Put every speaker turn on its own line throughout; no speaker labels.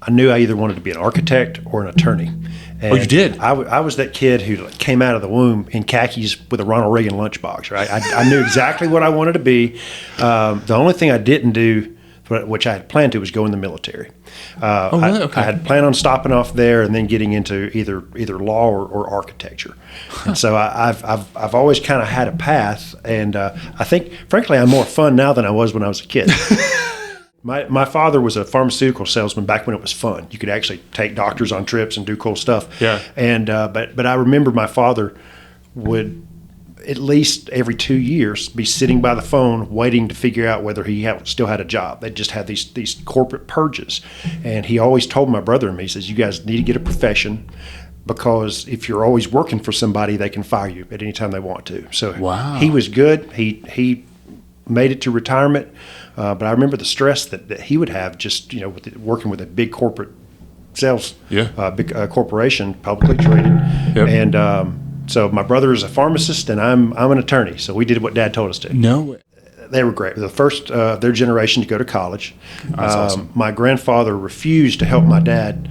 I knew I either wanted to be an architect or an attorney. And
you did?
I was that kid who came out of the womb in khakis with a Ronald Reagan lunchbox, right? I knew exactly what I wanted to be. The only thing I didn't do, which I had planned to, was go in the military.
Really? Okay.
I had planned on stopping off there and then getting into either law or architecture. And so I've always kind of had a path, and I think, frankly, I'm more fun now than I was when I was a kid. My father was a pharmaceutical salesman back when it was fun. You could actually take doctors on trips and do cool stuff.
Yeah.
And but I remember my father would at least every 2 years be sitting by the phone waiting to figure out whether he still had a job. They just had these corporate purges. And he always told my brother and me, he says, you guys need to get a profession, because if you're always working for somebody, they can fire you at any time they want to. So
Wow.
He was good. He made it to retirement. But I remember the stress that he would have just, working with a big corporate sales, big corporation, publicly traded.
Yep.
And so my brother is a pharmacist, and I'm an attorney. So we did what Dad told us to.
No.
They were great. The first of their generation to go to college.
That's awesome.
My grandfather refused to help my dad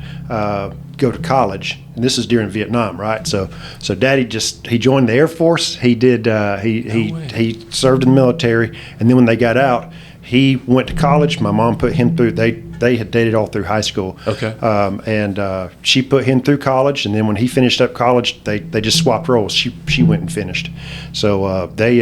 go to college, and this is during Vietnam, right? So Daddy he joined the Air Force. He did. He served in the military, and then when they got out, he went to college. My mom put him through. They had dated all through high school.
Okay.
And she put him through college, and then when he finished up college, they just swapped roles. She went and finished. So they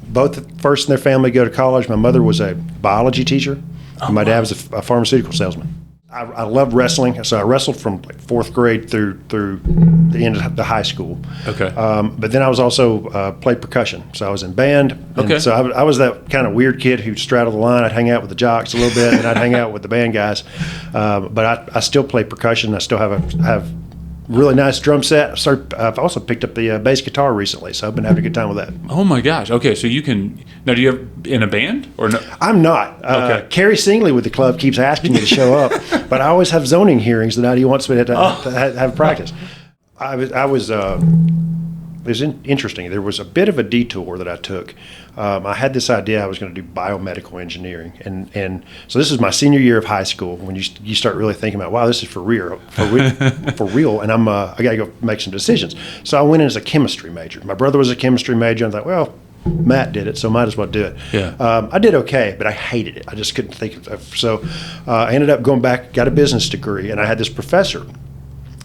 both first in their family go to college. My mother was a biology teacher, and my dad was a pharmaceutical salesman. I loved wrestling, so I wrestled from like fourth grade through the end of the high school.
Okay.
But then I was also played percussion, so I was in band. And
Okay.
So I was that kind of weird kid who straddled the line. I'd hang out with the jocks a little bit, and I'd hang out with the band guys. But I still play percussion. I still have really nice drum set. I've also picked up the bass guitar recently, so I've been having a good time with that.
Oh my gosh. Okay, so you can now. Do you have in a band or no?
I'm not.
Okay.
Carrie Singley with the club keeps asking me to show up, but I always have zoning hearings that he wants me to have practice. It was interesting. There was a bit of a detour that I took. I had this idea I was going to do biomedical engineering, and so this is my senior year of high school when you start really thinking about, wow, this is for real, and I got to go make some decisions. So I went in as a chemistry major. My brother was a chemistry major, and I thought, well, Matt did it, so might as well do it.
Yeah.
I did okay, but I hated it. I just couldn't think of. So I ended up going back, got a business degree, and I had this professor,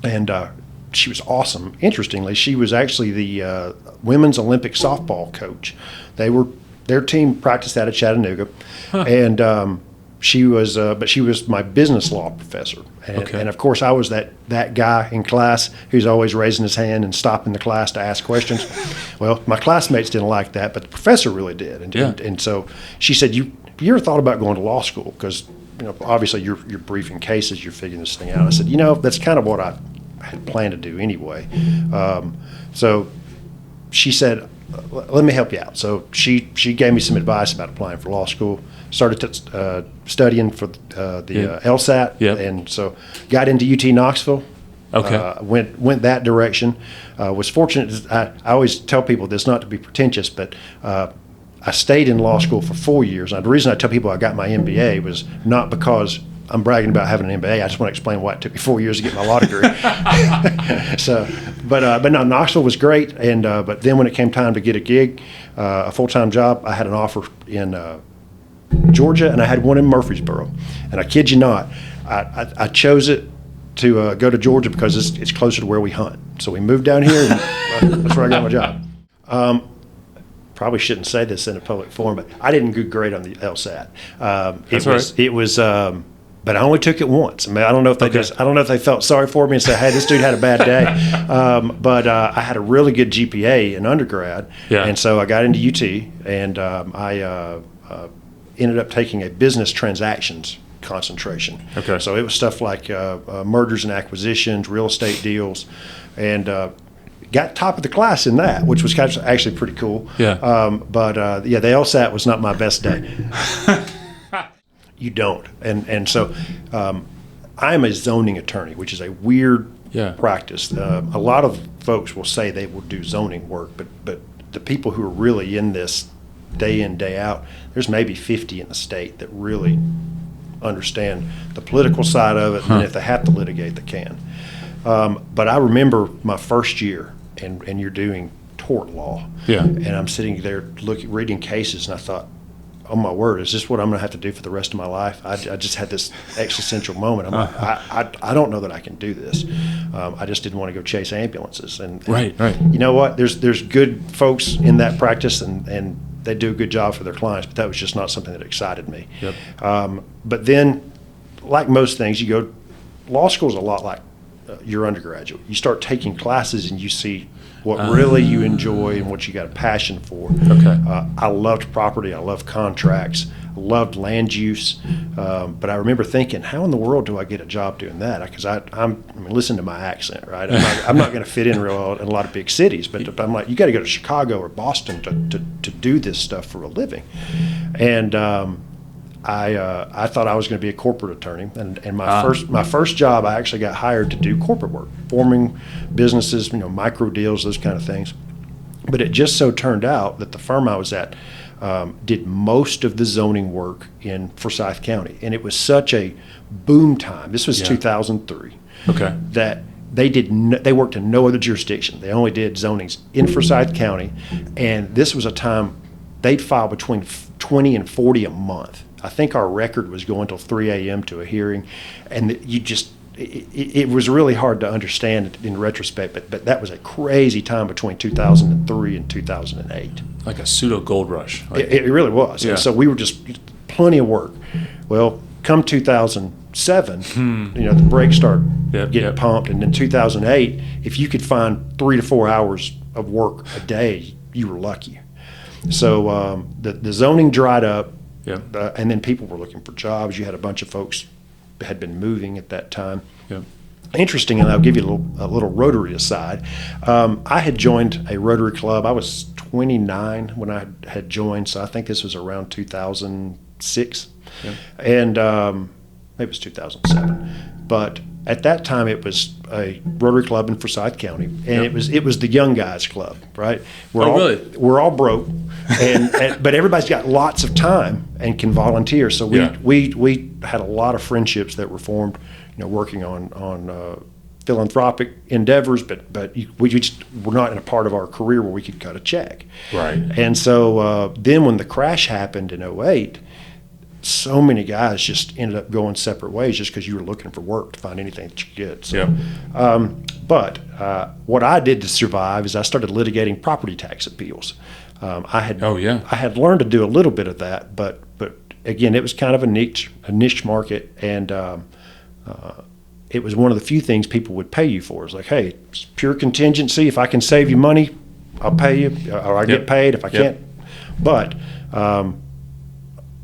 and she was awesome. Interestingly, she was actually the women's Olympic softball coach. Their team practiced out of Chattanooga, and she was my business law professor. And of course, I was that guy in class who's always raising his hand and stopping the class to ask questions. Well, my classmates didn't like that, but the professor really did. And so she said, "You ever thought about going to law school? Because obviously you're briefing cases, you're figuring this thing out." I said, that's kind of what I had planned to do anyway. So she said, let me help you out. So she gave me some advice about applying for law school. Started studying for the LSAT, and so got into UT Knoxville.
Okay.
Went that direction. Was fortunate. I always tell people this, not to be pretentious, but I stayed in law school for 4 years. And the reason I tell people I got my MBA was not because I'm bragging about having an MBA. I just want to explain why it took me 4 years to get my law degree. But no, Knoxville was great. And but then when it came time to get a gig, a full-time job, I had an offer in Georgia, and I had one in Murfreesboro. And I kid you not, I chose it to go to Georgia because it's closer to where we hunt. So we moved down here, and that's where I got my job. Probably shouldn't say this in a public forum, but I didn't do great on the LSAT. It was, but I only took it once. I mean, I don't know if they felt sorry for me and said, "Hey, this dude had a bad day." But I had a really good GPA in undergrad, and so I got into UT, and I ended up taking a business transactions concentration.
Okay.
So it was stuff like mergers and acquisitions, real estate deals, and got top of the class in that, which was actually pretty cool.
Yeah.
But the LSAT was not my best day. You don't. And so I am a zoning attorney, which is a weird practice. A lot of folks will say they will do zoning work, but the people who are really in this day in, day out, there's maybe 50 in the state that really understand the political side of it, and if they have to litigate, they can. But I remember my first year, and you're doing tort law, and I'm sitting there reading cases, and I thought, oh my word, is this what I'm going to have to do for the rest of my life? I just had this existential moment. I'm like, I don't know that I can do this. I just didn't want to go chase ambulances. And
Right.
You know what? There's good folks in that practice, and they do a good job for their clients, but that was just not something that excited me.
Yep.
But then, like most things, law school is a lot like your undergraduate. You start taking classes and you see what really you enjoy and what you got a passion for.
Okay.
I loved property. I loved contracts. I loved land use. But I remember thinking, how in the world do I get a job doing that? Because listen to my accent, right? I'm not going to fit in real well in a lot of big cities. But I'm like, you got to go to Chicago or Boston to do this stuff for a living. And I thought I was going to be a corporate attorney, and my first job, I actually got hired to do corporate work, forming businesses, micro deals, those kind of things. But it just so turned out that the firm I was at did most of the zoning work in Forsyth County, and it was such a boom time. This was 2003.
Okay.
That they worked in no other jurisdiction. They only did zonings in Forsyth County, and this was a time they'd file between 20 and 40 a month. I think our record was going till 3 a.m. to a hearing, and it was really hard to understand in retrospect, but that was a crazy time between 2003 and 2008.
Like a pseudo gold rush.
It really was.
Yeah.
And so we were just plenty of work. Well, come 2007, the brakes start getting pumped, and in 2008, if you could find 3 to 4 hours of work a day, you were lucky. So the zoning dried up.
Yeah.
And then people were looking for jobs. You had a bunch of folks that had been moving at that time.
Yeah.
Interesting, and I'll give you a little Rotary aside. I had joined a Rotary club. I was 29 when I had joined, so I think this was around 2006. Yeah. And maybe it was 2007. But at that time, it was a Rotary club in Forsyth County, and it was the young guys club, right?
Really?
We're all broke, but everybody's got lots of time and can volunteer. So we had a lot of friendships that were formed, working on philanthropic endeavors, but we just were not in a part of our career where we could cut a check.
Right.
And so then when the crash happened in 2008, so many guys just ended up going separate ways just because you were looking for work to find anything that you could get. So, but what I did to survive is I started litigating property tax appeals. I had learned to do a little bit of that, but again, it was kind of a niche market, and it was one of the few things people would pay you for. It's like, hey, it's pure contingency. If I can save you money, I'll pay you, or I get paid. If I can't, but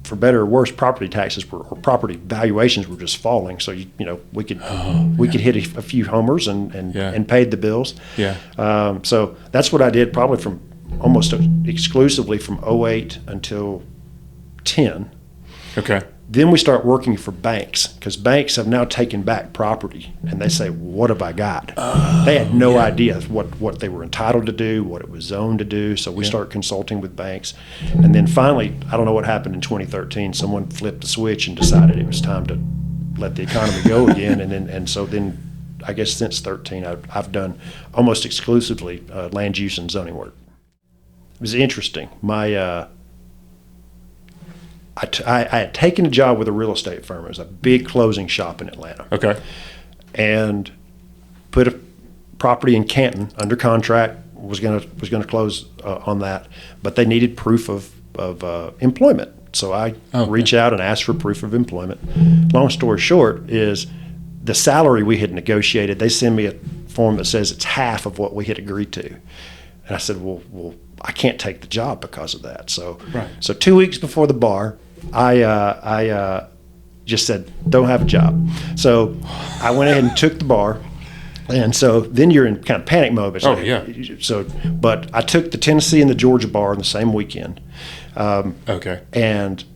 for better or worse, property taxes or property valuations were just falling. So we could hit a few homers and paid the bills.
Yeah.
So that's what I did probably from almost exclusively from 2008 until 10.
Okay.
Then we start working for banks, because banks have now taken back property, and they say, what have I got? They had no idea what they were entitled to do, what it was zoned to do. So we start consulting with banks. And then finally, I don't know what happened in 2013, someone flipped the switch and decided it was time to let the economy go again. And so then I guess since 13, I've done almost exclusively land use and zoning work. It was interesting. I had taken a job with a real estate firm. It was a big closing shop in Atlanta.
Okay.
And put a property in Canton under contract. Was gonna close on that, but they needed proof of employment. So I reached out and asked for proof of employment. Long story short is the salary we had negotiated. They send me a form that says it's half of what we had agreed to, and I said, well, I can't take the job because of that. So, So 2 weeks before the bar, I just said, don't have a job. So I went ahead and took the bar. And so then you're in kind of panic mode. But I took the Tennessee and the Georgia bar on the same weekend. And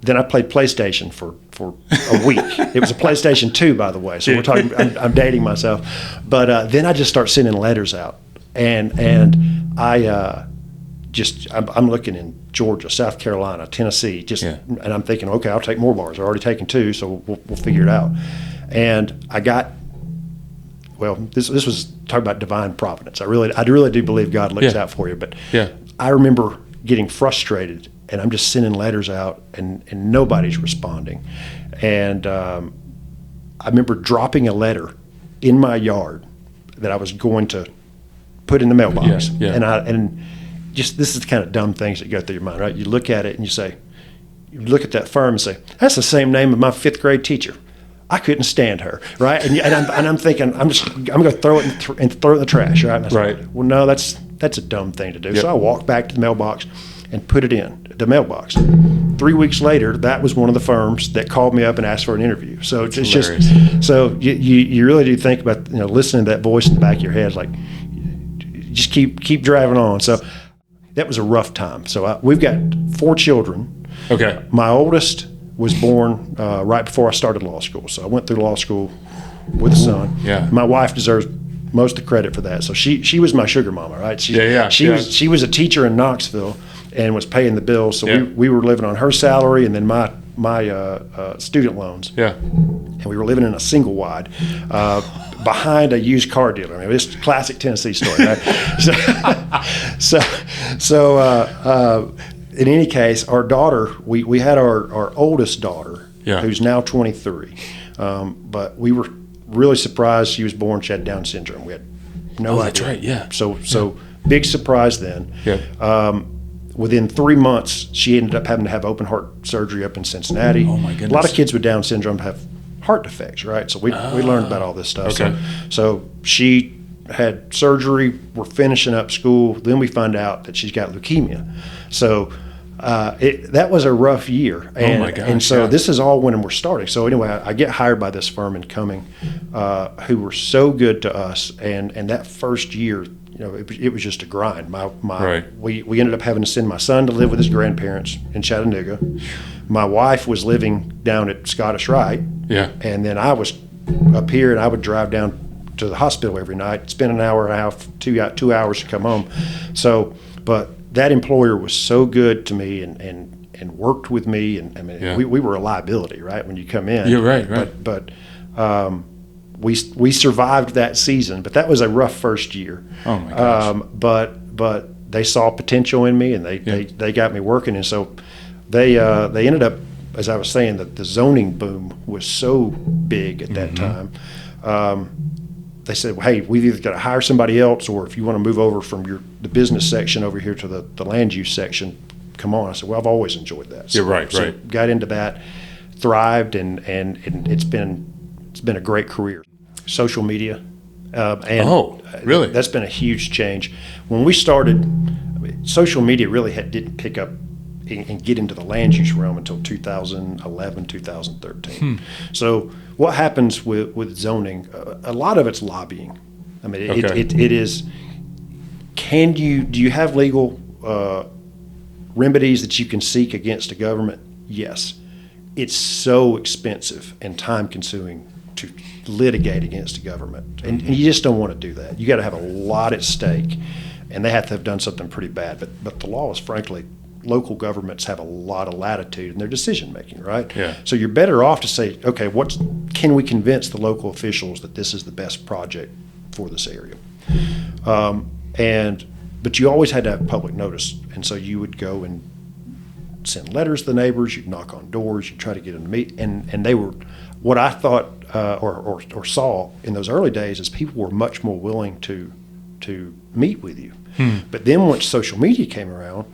then I played PlayStation for a week. It was a PlayStation 2, by the way. So we're talking, I'm dating myself. But then I just start sending letters out. And I I'm looking in Georgia, South Carolina, Tennessee, and I'm thinking, okay, I'll take more bars. I've already taken 2, so we'll figure it out. And I got, well, this was talking about divine providence. I really do believe God looks out for you. But I remember getting frustrated, and I'm just sending letters out, and nobody's responding. And I remember dropping a letter in my yard that I was going to put in the mailbox. And just, this is the kind of dumb things that go through your mind, right? You look at it and you look at that firm and say, that's the same name of my 5th grade teacher. I couldn't stand her, right? And I'm thinking, I'm going to throw it in the trash, right? And I said, well, no, that's a dumb thing to do. So I walked back to the mailbox and put it in the mailbox. 3 weeks later, that was one of the firms that called me up and asked for an interview. So it's just, so you really do think about, listening to that voice in the back of your head, like, just keep driving on. So that was a rough time. So we've got 4 children.
Okay.
My oldest was born right before I started law school. So I went through law school with a son.
Yeah.
My wife deserves most of the credit for that. So she was my sugar mama, right? She was a teacher in Knoxville and was paying the bills. So we were living on her salary and then my student loans.
Yeah.
And we were living in a single wide behind a used car dealer. I mean, it's a classic Tennessee story, right? So in any case, our daughter, we had our oldest daughter, who's now 23. But we were really surprised she was born. She had Down syndrome. We had no idea.
That's right, yeah.
So big surprise then.
Yeah.
Within 3 months, she ended up having to have open heart surgery up in Cincinnati.
Oh, my goodness.
A lot of kids with Down syndrome have heart defects, right? So we learned about all this stuff.
Okay.
So she had surgery. We're finishing up school. Then we find out that she's got leukemia. So that was a rough year. And,
oh my gosh!
And so this is all when we're starting. So anyway, I get hired by this firm in Cumming, who were so good to us. And that first year, it was just a grind. We ended up having to send my son to live with his grandparents in Chattanooga. My wife was living down at Scottish Rite.
Yeah.
And then I was up here, and I would drive down to the hospital every night, spend an hour and a half, 2 hours to come home. So, but that employer was so good to me and worked with me. And I mean, we were a liability, right? When you come in.
You're right.
But we survived that season, but that was a rough first year.
Oh my gosh.
But they saw potential in me, and they got me working, and so they ended up, as I was saying, that the zoning boom was so big at that time. They said, well, hey, we've either got to hire somebody else, or if you want to move over from the business section over here to the land use section, come on. I said, well, I've always enjoyed that.
So, right.
Got into that, thrived, and it's been a great career. Social media.
Really?
That's been a huge change. When we started, social media really didn't pick up and get into the land use realm until 2011, 2013. So what happens with zoning, a lot of it's lobbying. I mean, it is, do you have legal remedies that you can seek against a government? Yes. It's so expensive and time consuming to litigate against a government. And you just don't want to do that. You got to have a lot at stake, and they have to have done something pretty bad. But the law is, frankly, local governments have a lot of latitude in their decision making, right?
Yeah.
So you're better off to say, okay, can we convince the local officials that this is the best project for this area? But you always had to have public notice, and so you would go and send letters to the neighbors. You'd knock on doors. You'd try to get them to meet, and they were what I thought or saw in those early days is people were much more willing to meet with you. But then once social media came around,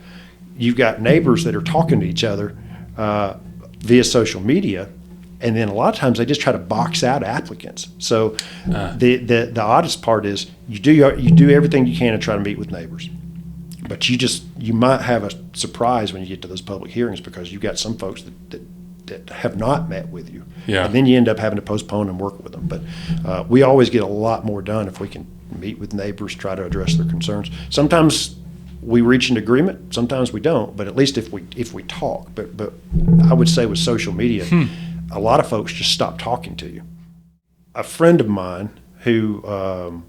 you've got neighbors that are talking to each other via social media, and then a lot of times they just try to box out applicants. So the oddest part is you do everything you can to try to meet with neighbors, but you might have a surprise when you get to those public hearings because you've got some folks that have not met with you, and then you end up having to postpone and work with them. But we always get a lot more done if we can meet with neighbors, try to address their concerns. Sometimes we reach an agreement, sometimes we don't, but at least if we talk. But I would say with social media, a lot of folks just stop talking to you. A friend of mine who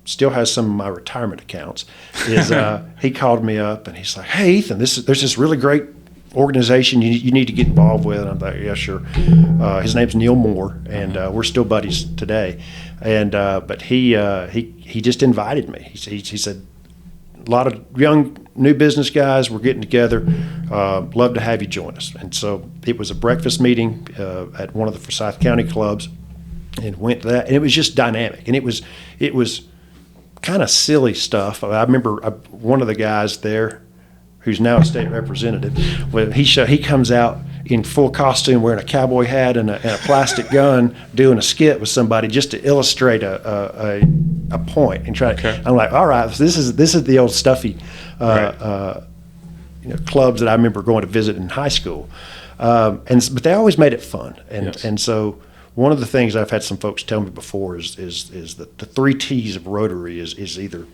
still has some of my retirement accounts, is he called me up and he's like, "Hey, Ethan, there's this really great organization you need to get involved with." And I'm like, "Yeah, sure." His name's Neil Moore, and we're still buddies today. And but he just invited me. He said, "A lot of young new business guys, we're getting together. Love to have you join us." And so it was a breakfast meeting at one of the Forsyth County clubs, and went to that. And it was just dynamic, and it was kind of silly stuff. I remember one of the guys there, who's now a state representative, when he comes out in full costume, wearing a cowboy hat and a plastic gun, doing a skit with somebody just to illustrate a point and try.
Okay.
I'm like, all right, so this is the old stuffy clubs that I remember going to visit in high school, but they always made it fun, and so. One of the things I've had some folks tell me before is that the 3 T's of Rotary is either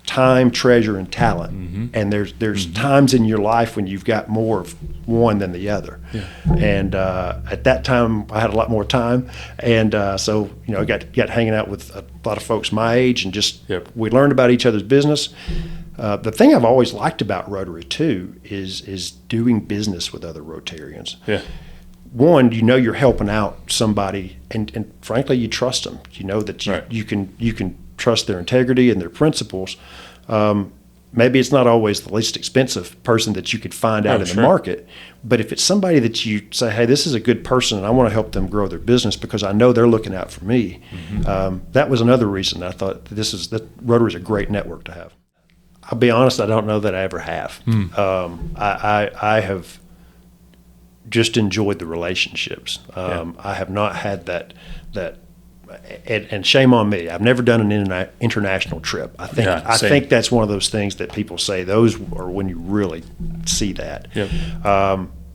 time, treasure, and talent. Mm-hmm. And there's times in your life when you've got more of one than the other. Yeah. And at that time, I had a lot more time, and so I got hanging out with a lot of folks my age, and just we learned about each other's business. The thing I've always liked about Rotary too is doing business with other Rotarians. Yeah. One, you're helping out somebody, and frankly, you trust them. You know that you can trust their integrity and their principles. Maybe it's not always the least expensive person that you could find out in the market, but if it's somebody that you say, "Hey, this is a good person, and I want to help them grow their business because I know they're looking out for me," that was another reason I thought that Rotary is a great network to have. I'll be honest, I don't know that I ever have. I have just enjoyed the relationships. I have not had that, and shame on me. I've never done an international trip. I think that's one of those things that people say. Those are when you really see that. Yep.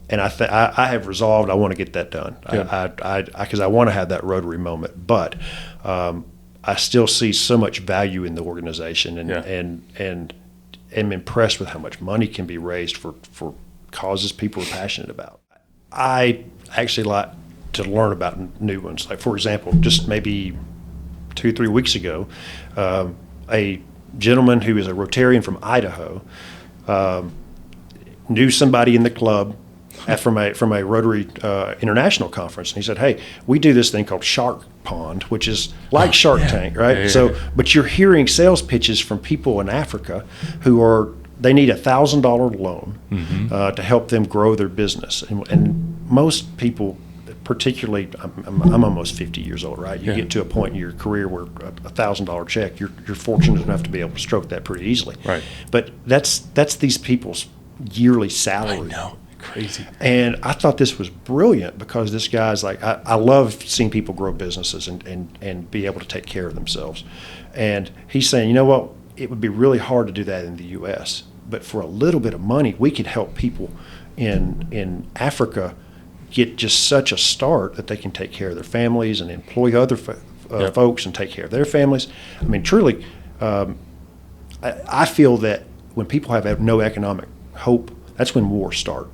And I have resolved I want to get that done. Because I want to have that Rotary moment. But I still see so much value in the organization, and am impressed with how much money can be raised for causes people are passionate about. I actually like to learn about new ones. Like, for example, just maybe 2-3 weeks ago, a gentleman who is a Rotarian from Idaho knew somebody in the club from a Rotary International conference, and he said, "Hey, we do this thing called Shark Pond, which is like Shark Tank, right? But you're hearing sales pitches from people in Africa who they need $1,000 loan to help them grow their business, and most people, particularly, I'm almost 50 years old, right? You get to a point in your career where $1,000 check, you're fortunate enough to be able to stroke that pretty easily, right? But that's these people's yearly salary.
I know, crazy.
And I thought this was brilliant because this guy's like, I love seeing people grow businesses and be able to take care of themselves, and he's saying, you know what? It would be really hard to do that in the U.S., but for a little bit of money, we could help people in Africa get just such a start that they can take care of their families and employ other folks and take care of their families. I mean, truly, I feel that when people have no economic hope, that's when wars start.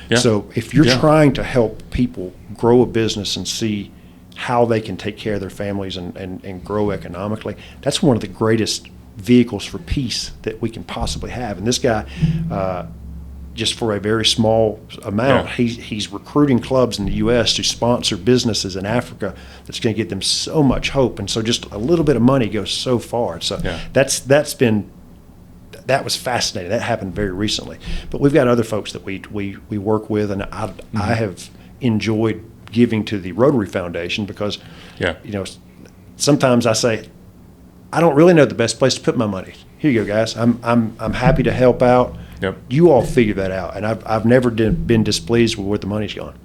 Yeah. So if you're trying to help people grow a business and see how they can take care of their families and grow economically, that's one of the greatest vehicles for peace that we can possibly have. And this guy, just for a very small amount, he's recruiting clubs in the U.S. to sponsor businesses in Africa that's going to give them so much hope. And so just a little bit of money goes so far. So that was fascinating. That happened very recently. But we've got other folks that we work with, and I have enjoyed giving to the Rotary Foundation because, sometimes I say, I don't really know the best place to put my money. Here you go, guys. I'm happy to help out. Yep. You all figure that out. And I've never been displeased with where the money's gone.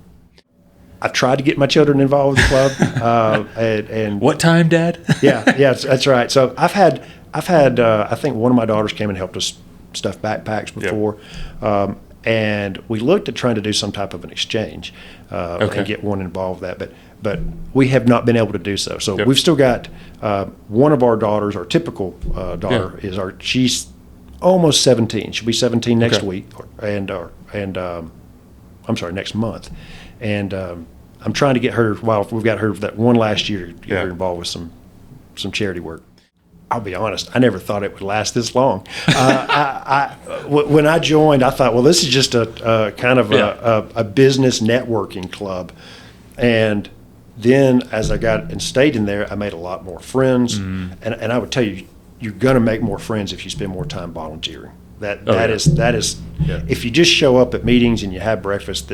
I've tried to get my children involved with the club. And
what time, Dad?
yeah, that's right. So I've had I think one of my daughters came and helped us stuff backpacks before. Yep. And we looked at trying to do some type of an exchange and get one involved with that. But we have not been able to do so. So we've still got one of our daughters, our typical daughter, she's almost 17. She'll be 17 next week, and I'm sorry, next month. And I'm trying to get her, we've got her that one last year to get her involved with some charity work. I'll be honest, I never thought it would last this long. When I joined, I thought, well, this is just a kind of a business networking club. And then as I got and stayed in there, I made a lot more friends. And I would tell you, you're going to make more friends if you spend more time volunteering. That is, if you just show up at meetings and you have breakfast,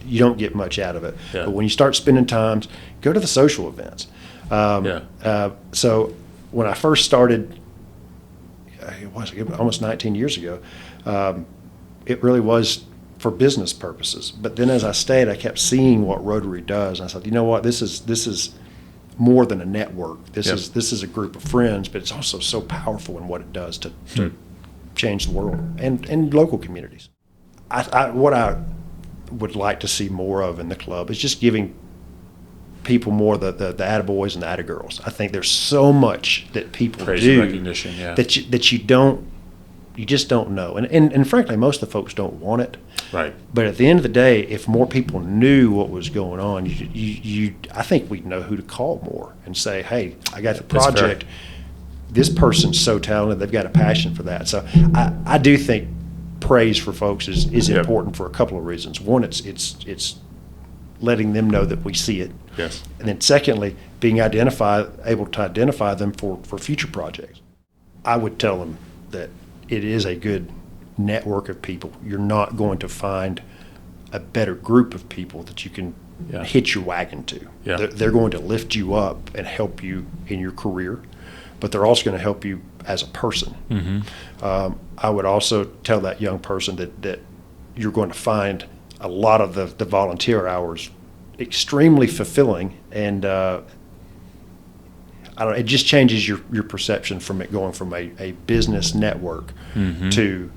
you don't get much out of it.
Yeah.
But when you start spending time, go to the social events. So when I first started, it was almost 19 years ago, it really was for business purposes. But then as I stayed, I kept seeing what Rotary does. And I said, you know what, this is more than a network. This is a group of friends, but it's also so powerful in what it does to change the world and local communities. What I would like to see more of in the club is just giving people more the attaboys and the attagirls. I think there's so much that people
praise
do
and recognition,
that you just don't know, and frankly, most of the folks don't want it.
Right.
But at the end of the day, if more people knew what was going on, I think we'd know who to call more and say, hey, I got the project. This person's so talented; they've got a passion for that. So I do think praise for folks is important for a couple of reasons. One, it's letting them know that we see it.
Yes.
And then secondly, being able to identify them for future projects. I would tell them that it is a good network of people. You're not going to find a better group of people that you can hitch your wagon to.
Yeah.
They're going to lift you up and help you in your career, but they're also going to help you as a person.
Mm-hmm.
I would also tell that young person that you're going to find a lot of the volunteer hours extremely fulfilling, and it just changes your perception from it going from a business network to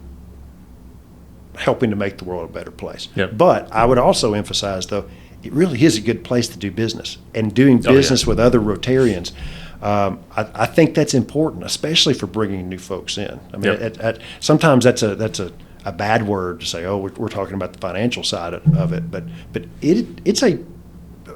helping to make the world a better place.
Yep.
But I would also emphasize, though, it really is a good place to do business, and doing business with other Rotarians. I think that's important, especially for bringing new folks in. I mean, sometimes that's a bad word to say, oh, we're talking about the financial side of it, but it's a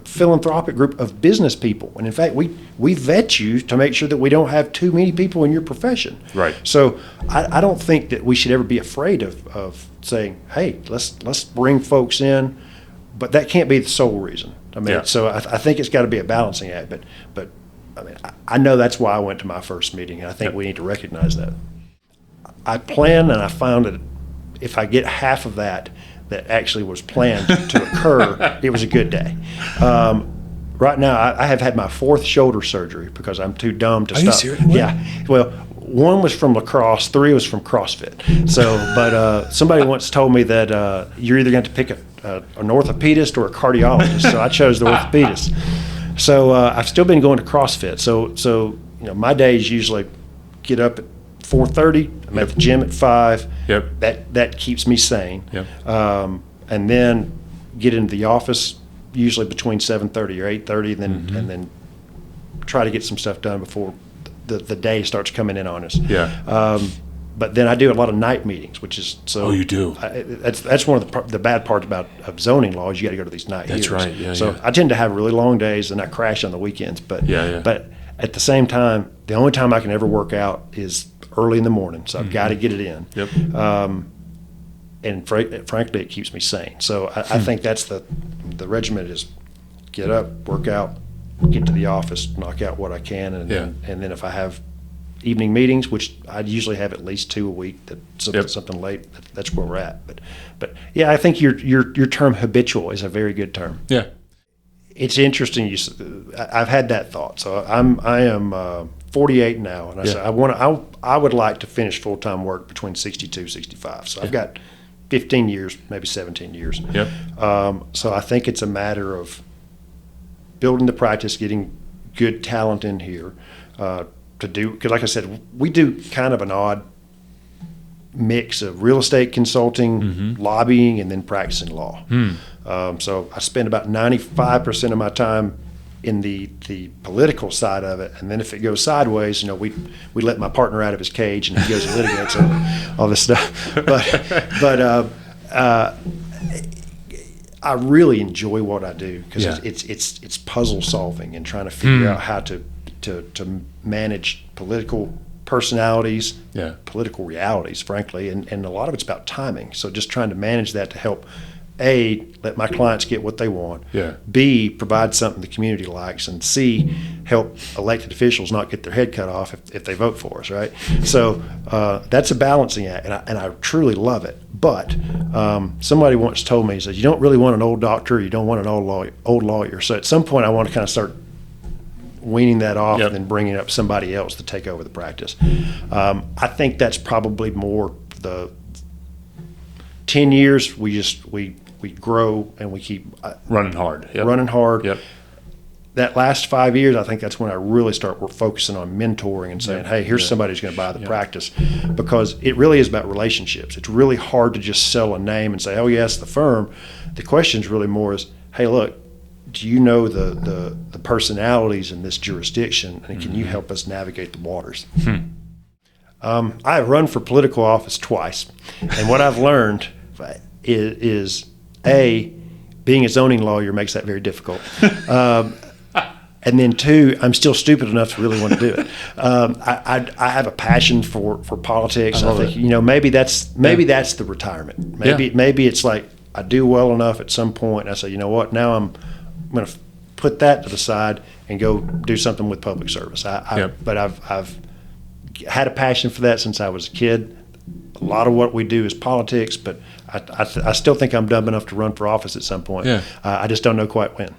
philanthropic group of business people, and in fact, we vet you to make sure that we don't have too many people in your profession.
Right.
So I don't think that we should ever be afraid of saying, hey, let's bring folks in, but that can't be the sole reason. I mean, so I think it's got to be a balancing act. But I mean, I know that's why I went to my first meeting, and I think we need to recognize that. I planned, and I found that if I get half of that actually was planned to occur, it was a good day. Right now, I have had my 4th shoulder surgery because I'm too dumb to stop.
Are you serious?
Yeah. Well, 1 was from lacrosse, 3 was from CrossFit. So, but somebody once told me that you're either going to pick an orthopedist or a cardiologist. So I chose the orthopedist. So I've still been going to CrossFit. So my days usually get up at 4:30. I'm at the gym at 5.
Yep.
That keeps me sane.
Yep.
And then get into the office usually between 7:30 or 8:30, and then try to get some stuff done before the day starts coming in on us.
Yeah.
But then I do a lot of night meetings, which is so.
Oh, you do.
That's one of the bad parts about zoning law is you got to go to these night hearings.
That's right. Yeah.
So I tend to have really long days, and I crash on the weekends. But but at the same time, the only time I can ever work out is early in the morning. So I've got to get it in.
Yep.
And frankly, it keeps me sane. So I think that's the regimen is get up, work out, get to the office, knock out what I can, and then if I have evening meetings, which I usually have at least 2 a week, something late, that's where we're at. But yeah, I think your term habitual is a very good term.
Yeah.
It's interesting. I've had that thought. So I am 48 now, and I said I would like to finish full-time work between 62, 65. So I've got 15 years, maybe 17 years.
Yep.
So I think it's a matter of building the practice, getting good talent in here to do, because like I said, we do kind of an odd mix of real estate consulting, lobbying, and then practicing law. So I spend about 95% of my time in the political side of it, and then if it goes sideways, we let my partner out of his cage and he goes and litigates all this stuff. But I really enjoy what I do because it's puzzle solving and trying to figure out how to to manage political personalities,
Yeah.
political realities, frankly, and a lot of it's about timing. So just trying to manage that to help, A, let my clients get what they want,
Yeah.
B, provide something the community likes, and C, help elected officials not get their head cut off if they vote for us, right? So that's a balancing act, and I truly love it. But somebody once told me, he said, you don't really want an old doctor, you don't want an old lawyer. So at some point I want to kind of start weaning that off
Yep.
and then bringing up somebody else to take over the practice. I think that's probably more the 10 years we grow and we keep
Running hard. Yep.
running hard.
Yep.
That last 5 years, I think that's when I really start focusing on mentoring and saying, hey, here's somebody who's going to buy the practice, because it really is about relationships. It's really hard to just sell a name and say, oh, yes, the firm. The question is really more is, hey, look, do you know the personalities in this jurisdiction, and can you help us navigate the waters? I have run for political office twice, and what I've learned is A, being a zoning lawyer makes that very difficult. And then two, I'm still stupid enough to really want to do it. I have a passion for politics. I think maybe that's the retirement. Maybe it's like I do well enough at some point, and I say, you know what, now I'm going to put that to the side and go do something with public service. But I've had a passion for that since I was a kid. A lot of what we do is politics, but I still think I'm dumb enough to run for office at some point.
Yeah.
I just don't know quite when.